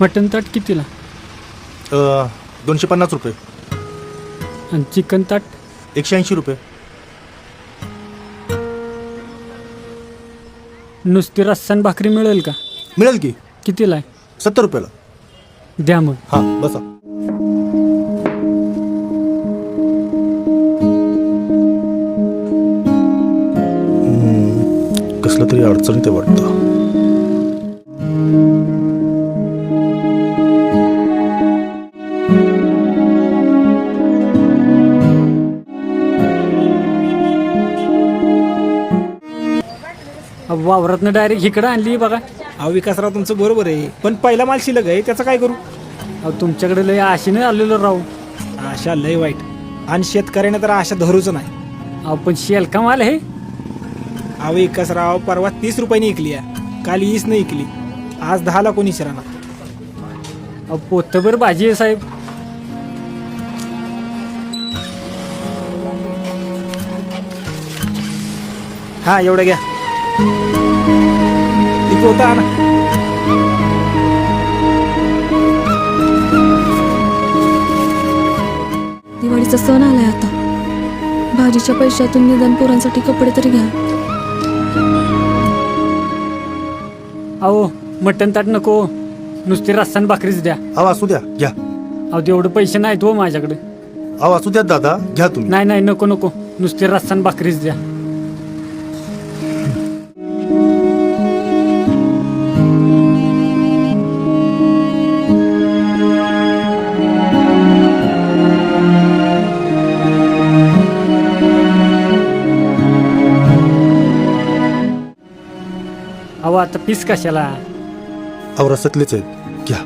Mutton ताट कितीला? 250 रुपये. आणि चिकन ताट? 180 रुपये. नुसती रस्सा आणि भाकरी मिळेल का? मिळेल की. कितीला आहे? 70 रुपयाला. द्या मग. हां बसा. कसलं तरी अडचणीत आहे वाटतं. वावरातनं डायरेक्ट इकडं आणली बघा. अहो विकासराव तुमचं बरोबर आहे, पण पहिला माल शिल्लक आहे त्याचं काय करू? अहो तुमच्याकडे लय आशेने आलेलो राहू. आशा लय वाईट, आणि शेतकऱ्याने तर आशा धरूच नाही. अहो पण शेलका माल आहे. अहो विकासराव परवा 30 रुपयाने इकली आहे, काल 20 ने इकली, आज 10ला कोणी शिराना. अहो पोतभर भाजी आहे साहेब. हा एवढं घ्या. ती पोतं आणा. दिवाळीचा सण आलाय आता, भाजीच्या पैशातून निदान पोरांसाठी कपडे तरी घ्या. अहो मटन ताट नको, नुसती रस्सा आणि भाकरीच द्या. अहो असू द्या, घ्या. अहो तेवढे पैसे नाहीत हो माझ्याकडे. अहो असू द्या दादा, घ्या तुम्ही. नाही नाही नको नको, नुसती रस्सा आणि भाकरीच द्या. अहो आता पीस कशाला? अहो रसातलेच आहेत, घ्या.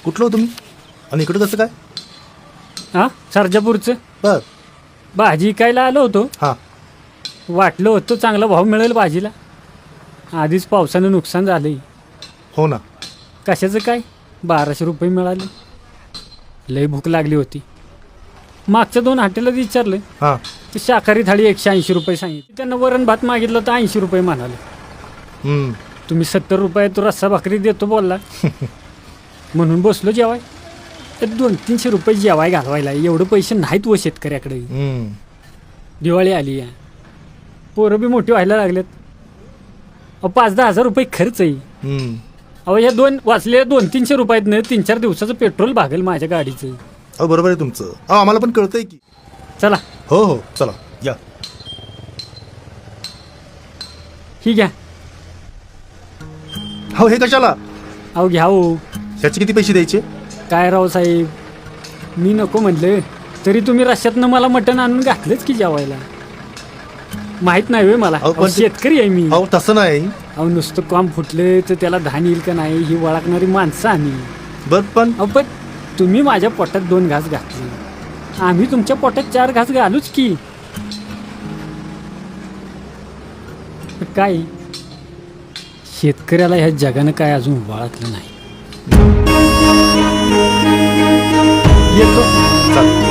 कुठलं हो तुम्ही, आणि इकडं कसं काय? हां सर्जापूरचं बर. भाजी कायला आलो होतो. हां. वाटलं होतं चांगला भाव मिळेल भाजीला, आधीच पावसानं नुकसान झालंय. हो ना. कशाचं काय 1200 रुपये मिळाले. लय भूक लागली होती. मागच्या 2 हॉटेलात विचारलं, हां. तर शाकाहारी थाळी 180 रुपये सांगितली. त्यांना वरण भात मागितलं तर 80 रुपये म्हणाले. तुम्ही 70 रुपये तो रस्सा भाकरी देतो बोलला. म्हणून बसलो जेवाय. तर 200-300 रुपये जेवाय घालवायला एवढं पैसे नाहीत व शेतकऱ्याकडे. दिवाळी आली आहे, पोरं बी मोठी व्हायला लागलेत. 5-10 हजार रुपये खर्च आहे. अहो या 2 वाचले 200-300 रुपयातनं 3-4 दिवसाचं पेट्रोल भागेल माझ्या गाडीचं. अहो बरोबर आहे तुमचं. अहो आम्हाला पण कळतंय की. चला. हो हो चला या. ही घ्या. हो हे कशाला? अहो घ्या हो. ह्याचे किती पैसे द्यायचे? काय राव साहेब, मी नको म्हणलं तरी तुम्ही रश्यातनं मला मटण आणून घातलंच की जेवायला. माहित नाही वे मला. अहो, पण शेतकरी आहे मी. अहो तसं नाही. अहो नुसतं काम फुटलं तर त्याला धान येईल का नाही ही ओळखणारी माणसं आम्ही. बर पण अहो पण तुम्ही माझ्या पोटात 2 घास घातले, आम्ही तुमच्या पोटात 4 घास घालूच की. काय शेतकऱ्याला ह्या जगानं काय अजून ओळखलं नाही. येतो. चालेल.